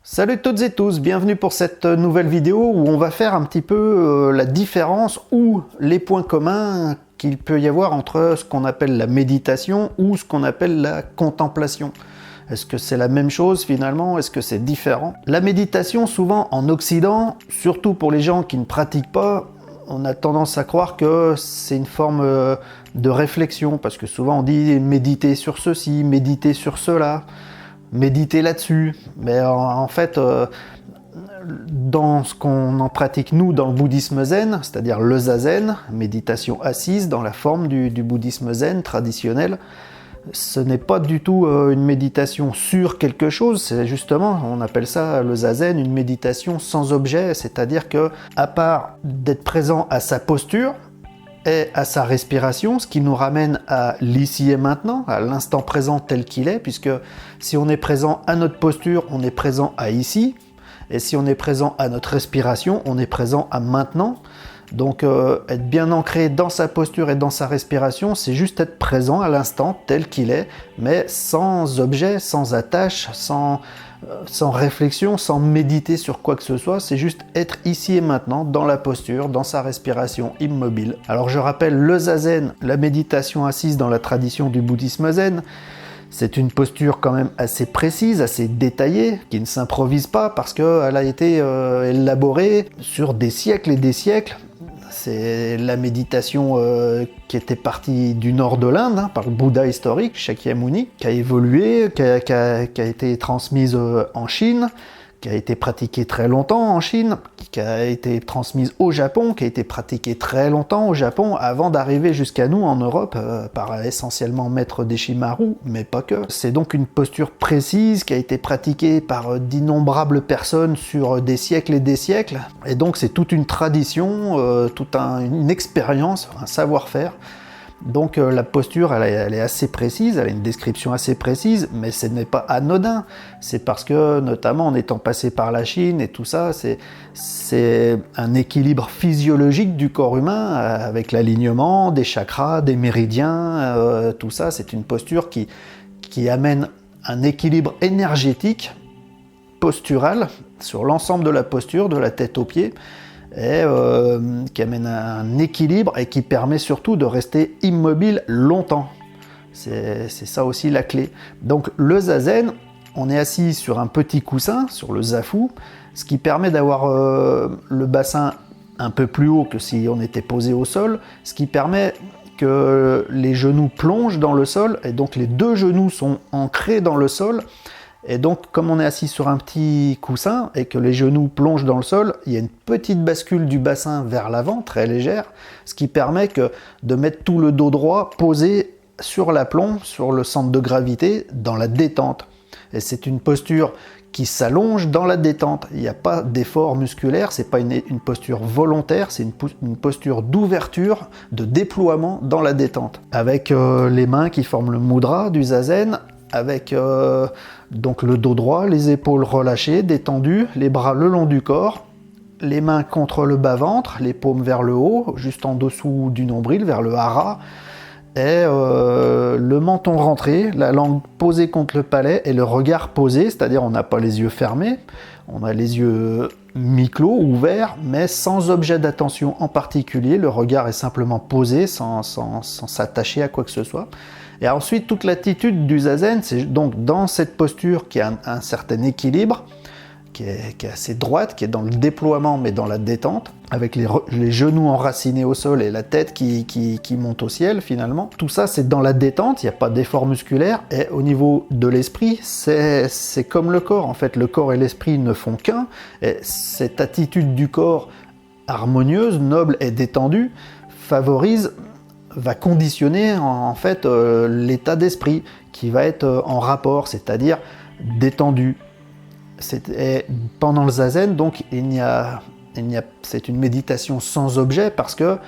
Salut toutes et tous, bienvenue pour cette nouvelle vidéo où on va faire un petit peu la différence ou les points communs qu'il peut y avoir entre ce qu'on appelle la méditation ou ce qu'on appelle la contemplation. Est-ce que c'est la même chose finalement? Est-ce que c'est différent? La méditation, souvent en Occident, surtout pour les gens qui ne pratiquent pas, on a tendance à croire que c'est une forme de réflexion, parce que souvent on dit méditer sur ceci, méditer sur cela, méditer là-dessus. Mais en fait, dans ce qu'on en pratique nous dans le bouddhisme zen, c'est-à-dire le zazen, méditation assise dans la forme du bouddhisme zen traditionnel, ce n'est pas du tout une méditation sur quelque chose, c'est justement, on appelle ça le zazen, une méditation sans objet, c'est-à-dire que, à part d'être présent à sa posture et à sa respiration, ce qui nous ramène à l'ici et maintenant, à l'instant présent tel qu'il est, puisque si on est présent à notre posture, on est présent à ici, et si on est présent à notre respiration, on est présent à maintenant. Donc être bien ancré dans sa posture et dans sa respiration, c'est juste être présent à l'instant tel qu'il est, mais sans objet, sans attache, sans réflexion, sans méditer sur quoi que ce soit, c'est juste être ici et maintenant, dans la posture, dans sa respiration immobile. Alors je rappelle, le zazen, la méditation assise dans la tradition du bouddhisme zen, c'est une posture quand même assez précise, assez détaillée, qui ne s'improvise pas parce qu'elle a été élaborée sur des siècles et des siècles. C'est la méditation qui était partie du nord de l'Inde, par le Bouddha historique, Shakyamuni, qui a évolué, qui a été transmise en Chine, qui a été pratiquée très longtemps en Chine, qui a été transmise au Japon, qui a été pratiquée très longtemps au Japon, avant d'arriver jusqu'à nous en Europe, par essentiellement Maître Deshimaru, mais pas que. C'est donc une posture précise qui a été pratiquée par d'innombrables personnes sur des siècles et des siècles, et donc c'est toute une tradition, une expérience, un savoir-faire. Donc la posture, elle est assez précise, elle a une description assez précise, mais ce n'est pas anodin. C'est parce que, notamment en étant passé par la Chine et tout ça, c'est un équilibre physiologique du corps humain, avec l'alignement des chakras, des méridiens, tout ça. C'est une posture qui amène un équilibre énergétique, postural, sur l'ensemble de la posture, de la tête aux pieds, et qui amène un équilibre et qui permet surtout de rester immobile longtemps. C'est ça aussi la clé. Donc le zazen, on est assis sur un petit coussin, sur le zafu, ce qui permet d'avoir le bassin un peu plus haut que si on était posé au sol, ce qui permet que les genoux plongent dans le sol, et donc les deux genoux sont ancrés dans le sol. Et donc, comme on est assis sur un petit coussin et que les genoux plongent dans le sol, il y a une petite bascule du bassin vers l'avant, très légère, ce qui permet de mettre tout le dos droit posé sur l'aplomb, sur le centre de gravité, dans la détente. Et c'est une posture qui s'allonge dans la détente. Il n'y a pas d'effort musculaire, c'est pas une posture volontaire, c'est une posture d'ouverture, de déploiement dans la détente. Avec les mains qui forment le mudra du zazen, avec donc le dos droit, les épaules relâchées, détendues, les bras le long du corps, les mains contre le bas-ventre, les paumes vers le haut, juste en dessous du nombril, vers le hara, et le menton rentré, la langue posée contre le palais et le regard posé, c'est-à-dire on n'a pas les yeux fermés, on a les yeux mi-clos, ouverts, mais sans objet d'attention en particulier, le regard est simplement posé, sans s'attacher à quoi que ce soit. Et ensuite, toute l'attitude du zazen, c'est donc dans cette posture qui a un certain équilibre, qui est assez droite, qui est dans le déploiement mais dans la détente, avec les genoux enracinés au sol et la tête qui monte au ciel finalement. Tout ça, c'est dans la détente, il n'y a pas d'effort musculaire. Et au niveau de l'esprit, c'est comme le corps. En fait, le corps et l'esprit ne font qu'un. Et cette attitude du corps harmonieuse, noble et détendue va conditionner en fait l'état d'esprit qui va être en rapport, c'est-à-dire détendu. Et pendant le zazen, donc c'est une méditation sans objet parce que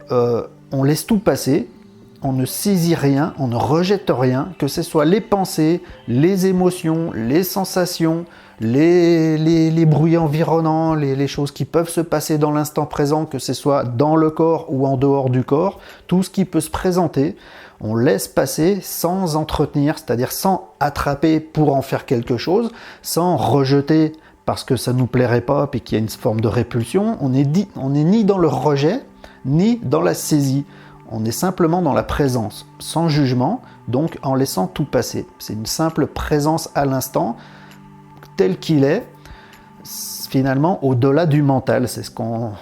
on laisse tout passer, on ne saisit rien, on ne rejette rien, que ce soit les pensées, les émotions, les sensations, les bruits environnants, les choses qui peuvent se passer dans l'instant présent, que ce soit dans le corps ou en dehors du corps, tout ce qui peut se présenter, on laisse passer sans entretenir, c'est-à-dire sans attraper pour en faire quelque chose, sans rejeter parce que ça nous plairait pas puis qu'il y a une forme de répulsion. On est ni dans le rejet, ni dans la saisie. On est simplement dans la présence, sans jugement, donc en laissant tout passer. C'est une simple présence à l'instant, tel qu'il est, finalement au-delà du mental. C'est ce qu'on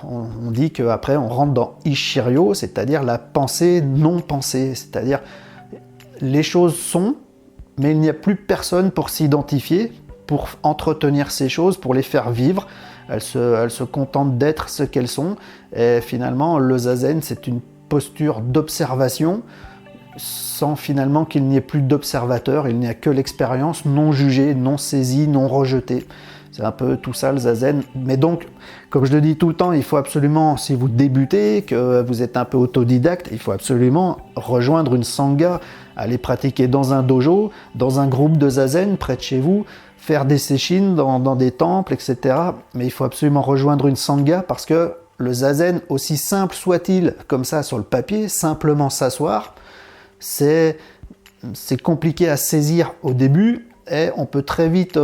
dit qu'après on rentre dans Ishiryo, c'est-à-dire la pensée non pensée, c'est-à-dire les choses sont, mais il n'y a plus personne pour s'identifier, pour entretenir ces choses, pour les faire vivre. Elles se contentent d'être ce qu'elles sont, et finalement le zazen c'est une posture d'observation, sans finalement qu'il n'y ait plus d'observateur, il n'y a que l'expérience non jugée, non saisie, non rejetée. C'est un peu tout ça le zazen. Mais donc, comme je le dis tout le temps, il faut absolument, si vous débutez, que vous êtes un peu autodidacte, il faut absolument rejoindre une sangha, aller pratiquer dans un dojo, dans un groupe de zazen près de chez vous, faire des sesshin dans des temples, etc. Mais il faut absolument rejoindre une sangha parce que le zazen, aussi simple soit-il, comme ça sur le papier, simplement s'asseoir, c'est compliqué à saisir au début et on peut très vite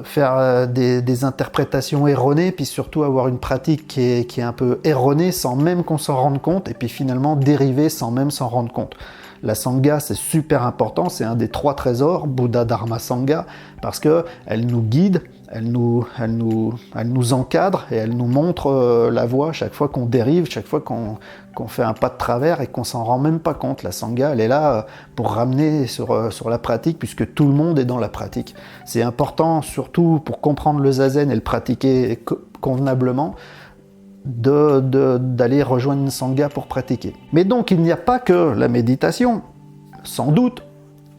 faire des interprétations erronées, puis surtout avoir une pratique qui est un peu erronée sans même qu'on s'en rende compte, et puis finalement dériver sans même s'en rendre compte. La Sangha, c'est super important, c'est un des 3 trésors, Bouddha, Dharma, Sangha, parce qu'elle nous guide, elle nous encadre et elle nous montre la voie chaque fois qu'on dérive, chaque fois qu'on fait un pas de travers et qu'on s'en rend même pas compte. La Sangha, elle est là pour ramener sur la pratique, puisque tout le monde est dans la pratique. C'est important, surtout pour comprendre le zazen et le pratiquer convenablement, d'aller rejoindre une sangha pour pratiquer. Mais donc il n'y a pas que la méditation, sans doute.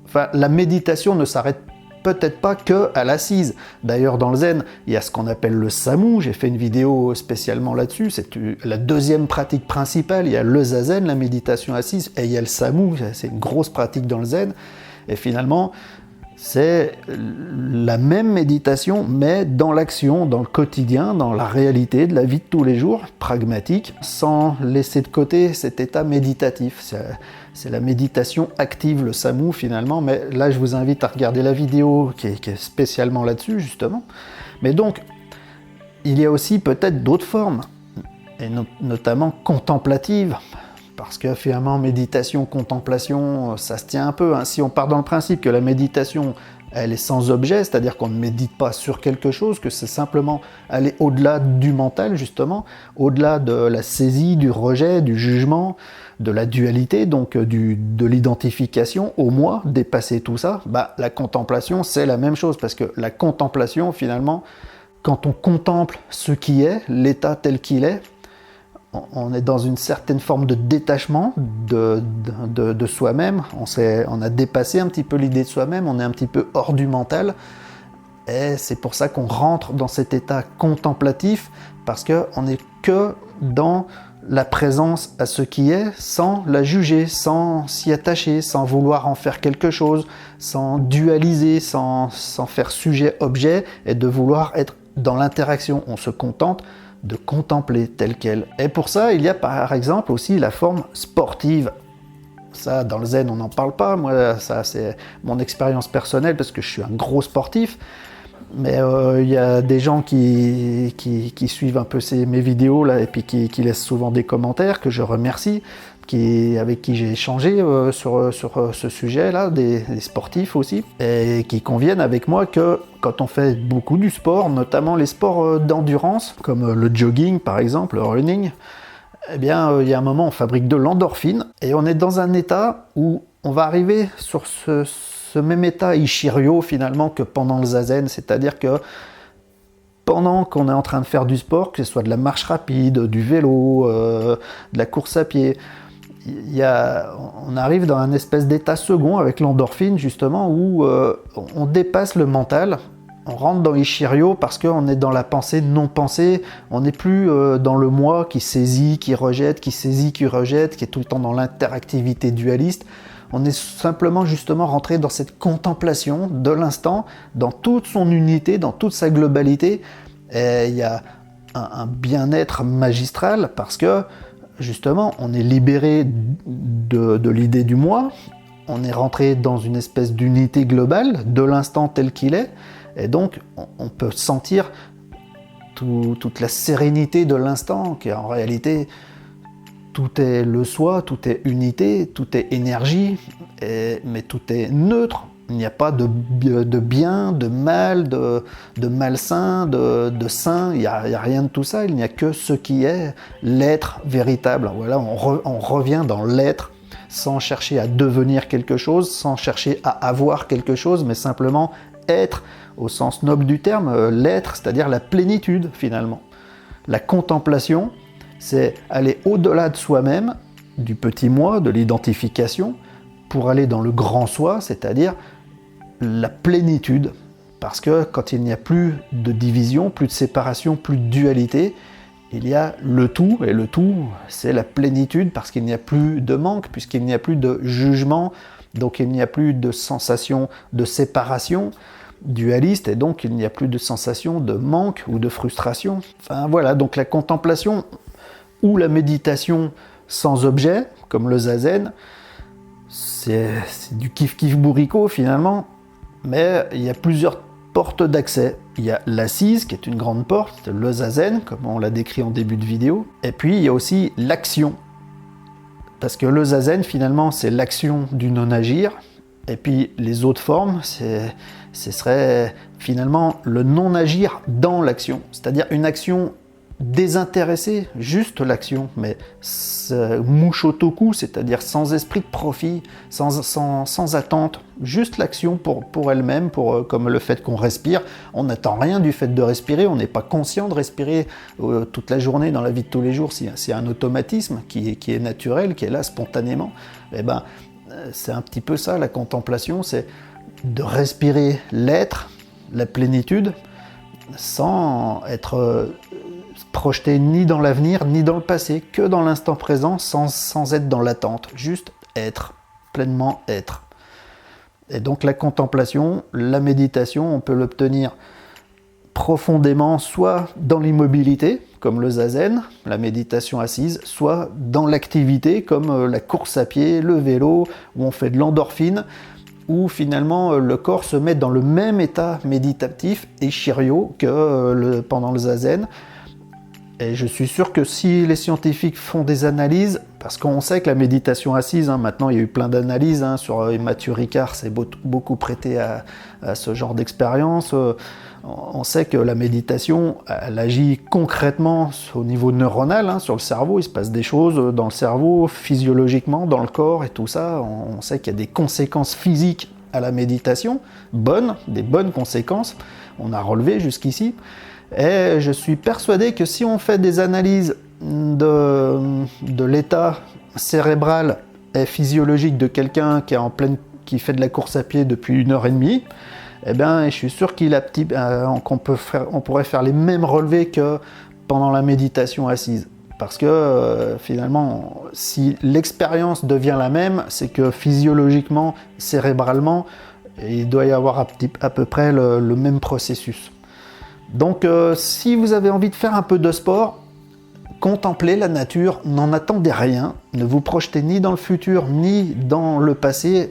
Enfin, la méditation ne s'arrête peut-être pas que à l'assise. D'ailleurs dans le zen, il y a ce qu'on appelle le samu, j'ai fait une vidéo spécialement là-dessus, c'est la deuxième pratique principale, il y a le zazen, la méditation assise, et il y a le samu, c'est une grosse pratique dans le zen, et finalement c'est la même méditation, mais dans l'action, dans le quotidien, dans la réalité de la vie de tous les jours, pragmatique, sans laisser de côté cet état méditatif. C'est la méditation active, le samu finalement, mais là je vous invite à regarder la vidéo qui est spécialement là-dessus justement. Mais donc, il y a aussi peut-être d'autres formes, et notamment contemplatives, parce que finalement, méditation, contemplation, ça se tient un peu. Hein. Si on part dans le principe que la méditation, elle est sans objet, c'est-à-dire qu'on ne médite pas sur quelque chose, que c'est simplement aller au-delà du mental, justement, au-delà de la saisie, du rejet, du jugement, de la dualité, donc de l'identification au moi, dépasser tout ça, la contemplation, c'est la même chose, parce que la contemplation, finalement, quand on contemple ce qui est, l'état tel qu'il est, on est dans une certaine forme de détachement de soi-même, on a dépassé un petit peu l'idée de soi-même, on est un petit peu hors du mental, et c'est pour ça qu'on rentre dans cet état contemplatif, parce qu'on n'est que dans la présence à ce qui est, sans la juger, sans s'y attacher, sans vouloir en faire quelque chose, sans dualiser, sans faire sujet-objet, et de vouloir être dans l'interaction. On se contente de contempler telle qu'elle. Et pour ça, il y a par exemple aussi la forme sportive. Ça, dans le zen, on n'en parle pas. Moi, ça, c'est mon expérience personnelle parce que je suis un gros sportif. Mais il y a des gens qui suivent un peu mes vidéos là, et puis qui laissent souvent des commentaires, que je remercie, avec qui j'ai échangé sur ce sujet-là, des sportifs aussi, et qui conviennent avec moi que quand on fait beaucoup du sport, notamment les sports d'endurance, comme le jogging par exemple, le running, eh bien il y a un moment on fabrique de l'endorphine, et on est dans un état où on va arriver sur ce même état Ishiryo finalement que pendant le zazen, c'est-à-dire que pendant qu'on est en train de faire du sport, que ce soit de la marche rapide, du vélo, de la course à pied, on arrive dans un espèce d'état second avec l'endorphine justement où on dépasse le mental, on rentre dans Ishiryo parce qu'on est dans la pensée non pensée, on n'est plus dans le moi qui saisit, qui rejette, qui saisit, qui rejette, qui est tout le temps dans l'interactivité dualiste. On est simplement justement rentré dans cette contemplation de l'instant, dans toute son unité, dans toute sa globalité. Et il y a un bien-être magistral parce que justement, on est libéré de l'idée du moi, on est rentré dans une espèce d'unité globale de l'instant tel qu'il est, et donc on peut sentir toute la sérénité de l'instant, qui en réalité, tout est le soi, tout est unité, tout est énergie, mais tout est neutre. Il n'y a pas de bien, de mal, de malsain, de sain, il n'y a rien de tout ça, il n'y a que ce qui est l'être véritable. Voilà, on revient dans l'être, sans chercher à devenir quelque chose, sans chercher à avoir quelque chose, mais simplement être, au sens noble du terme, l'être, c'est-à-dire la plénitude finalement. La contemplation, c'est aller au-delà de soi-même, du petit moi, de l'identification, pour aller dans le grand soi, c'est-à-dire la plénitude. Parce que quand il n'y a plus de division, plus de séparation, plus de dualité, il y a le tout, et le tout, c'est la plénitude, parce qu'il n'y a plus de manque, puisqu'il n'y a plus de jugement, donc il n'y a plus de sensation de séparation dualiste, et donc il n'y a plus de sensation de manque ou de frustration. Enfin voilà, donc la contemplation ou la méditation sans objet, comme le zazen, c'est du kiff-kiff bourricot finalement, mais il y a plusieurs portes d'accès. Il y a l'assise, qui est une grande porte, le zazen, comme on l'a décrit en début de vidéo, et puis il y a aussi l'action. Parce que le zazen, finalement, c'est l'action du non-agir, et puis les autres formes, ce serait finalement le non-agir dans l'action, c'est-à-dire une action désintéressée, juste l'action, mais mushotoku, c'est-à-dire sans esprit de profit, sans attente, juste l'action pour elle-même, comme le fait qu'on respire. On n'attend rien du fait de respirer, on n'est pas conscient de respirer toute la journée dans la vie de tous les jours, c'est un automatisme qui est naturel, qui est là spontanément. Et ben, c'est un petit peu ça la contemplation, c'est de respirer l'être, la plénitude, sans être projeté ni dans l'avenir ni dans le passé, que dans l'instant présent, sans être dans l'attente, juste être, pleinement être. Et donc la contemplation, la méditation, on peut l'obtenir profondément, soit dans l'immobilité, comme le zazen, la méditation assise, soit dans l'activité, comme la course à pied, le vélo, où on fait de l'endorphine, où finalement le corps se met dans le même état méditatif et shiryo que pendant le zazen. Et je suis sûr que si les scientifiques font des analyses, parce qu'on sait que la méditation assise, maintenant il y a eu plein d'analyses, sur Mathieu Ricard s'est beaucoup prêté à ce genre d'expérience, on sait que la méditation, elle agit concrètement au niveau neuronal, sur le cerveau, il se passe des choses dans le cerveau, physiologiquement, dans le corps et tout ça, on sait qu'il y a des conséquences physiques à la méditation, des bonnes conséquences, on a relevé jusqu'ici. Et je suis persuadé que si on fait des analyses de l'état cérébral et physiologique de quelqu'un qui fait de la course à pied depuis 1h30, eh bien, je suis sûr qu'on pourrait faire les mêmes relevés que pendant la méditation assise. Parce que finalement, si l'expérience devient la même, c'est que physiologiquement, cérébralement, il doit y avoir à peu près le même processus. Donc si vous avez envie de faire un peu de sport, contemplez la nature, n'en attendez rien, ne vous projetez ni dans le futur ni dans le passé,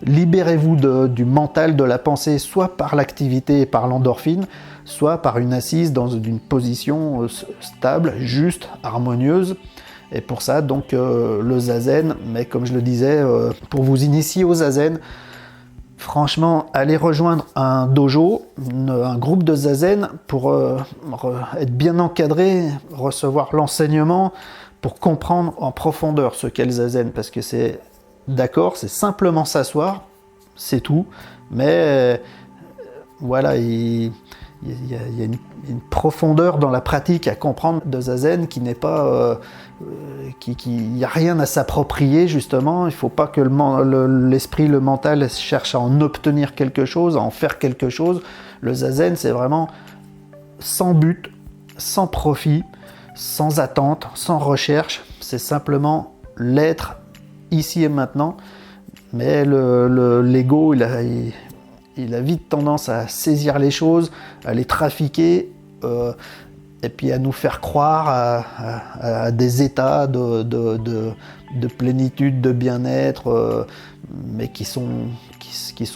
libérez-vous du mental, de la pensée, soit par l'activité et par l'endorphine, soit par une assise dans une position stable, juste, harmonieuse. Et pour ça, donc le zazen, mais comme je le disais, pour vous initier au zazen, franchement, allez rejoindre un dojo, un groupe de zazen pour être bien encadré, recevoir l'enseignement, pour comprendre en profondeur ce qu'est le zazen, parce que c'est simplement s'asseoir, c'est tout, mais voilà, il y a une profondeur dans la pratique à comprendre de zazen qui n'est pas... il n'y a rien à s'approprier justement, il ne faut pas que l'esprit, le mental cherche à en obtenir quelque chose, à en faire quelque chose. Le zazen, c'est vraiment sans but, sans profit, sans attente, sans recherche, c'est simplement l'être ici et maintenant. Mais l'ego, il a vite tendance à saisir les choses, à les trafiquer, et puis à nous faire croire à des états de plénitude, de bien-être, mais qui sont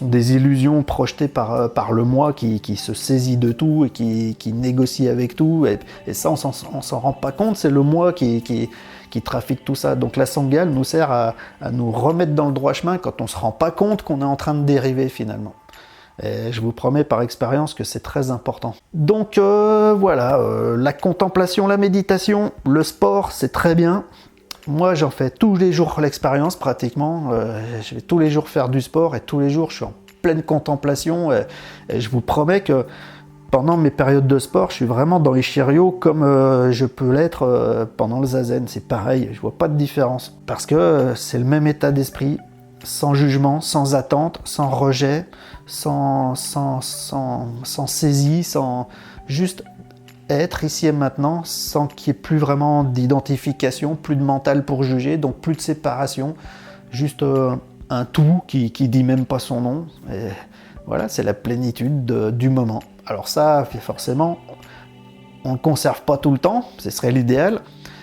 des illusions projetées par le moi qui se saisit de tout et qui négocie avec tout. Et ça, on s'en rend pas compte, c'est le moi qui trafique tout ça. Donc la Sanghya nous sert à nous remettre dans le droit chemin quand on se rend pas compte qu'on est en train de dériver finalement. Et je vous promets par expérience que c'est très important. Donc voilà, la contemplation, la méditation, le sport, c'est très bien. Moi, j'en fais tous les jours l'expérience pratiquement. Je vais tous les jours faire du sport et tous les jours, je suis en pleine contemplation. Et je vous promets que pendant mes périodes de sport, je suis vraiment dans les chariots comme je peux l'être pendant le zazen. C'est pareil, je vois pas de différence. Parce que c'est le même état d'esprit, sans jugement, sans attente, sans rejet, sans saisie, sans juste être ici et maintenant, sans qu'il n'y ait plus vraiment d'identification, plus de mental pour juger, donc plus de séparation, juste un tout qui dit même pas son nom. Et voilà, c'est la plénitude du moment. Alors ça, forcément, on ne le conserve pas tout le temps, ce serait l'idéal.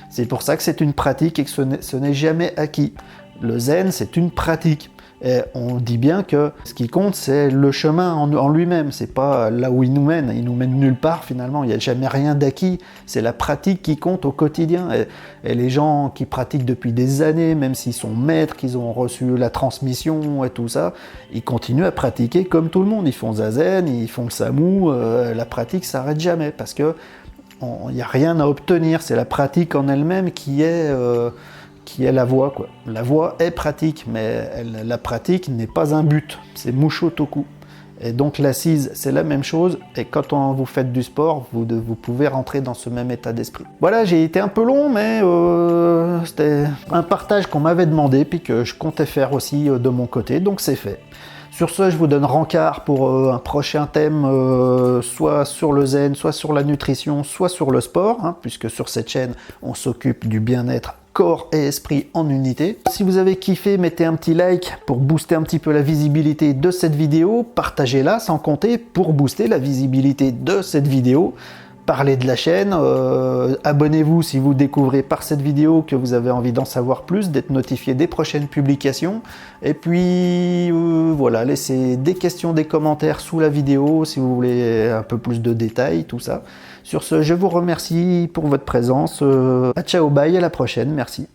C'est pour ça que c'est une pratique et que ce n'est jamais acquis. Le zen, c'est une pratique. Et on dit bien que ce qui compte, c'est le chemin en lui-même. C'est pas là où il nous mène. Il nous mène nulle part finalement. Il n'y a jamais rien d'acquis. C'est la pratique qui compte au quotidien. Et les gens qui pratiquent depuis des années, même s'ils sont maîtres, qu'ils ont reçu la transmission et tout ça, ils continuent à pratiquer comme tout le monde. Ils font zazen, ils font le samu. La pratique s'arrête jamais parce que il n'y a rien à obtenir. C'est la pratique en elle-même qui est la voie, quoi. La voie est pratique, mais la pratique n'est pas un but, c'est Musho Toku. Et donc l'assise, c'est la même chose, et quand vous faites du sport, vous pouvez rentrer dans ce même état d'esprit. Voilà, j'ai été un peu long, mais c'était un partage qu'on m'avait demandé, puis que je comptais faire aussi de mon côté, donc c'est fait. Sur ce, je vous donne rencard pour un prochain thème, soit sur le zen, soit sur la nutrition, soit sur le sport, hein, puisque sur cette chaîne, on s'occupe du bien-être corps et esprit en unité. Si vous avez kiffé, mettez un petit like pour booster un petit peu la visibilité de cette vidéo, partagez-la sans compter pour booster la visibilité de cette vidéo. Parlez de la chaîne, abonnez-vous si vous découvrez par cette vidéo que vous avez envie d'en savoir plus, d'être notifié des prochaines publications. Et puis voilà, laissez des questions, des commentaires sous la vidéo si vous voulez un peu plus de détails, tout ça. Sur ce, je vous remercie pour votre présence. Ciao, bye, à la prochaine, merci.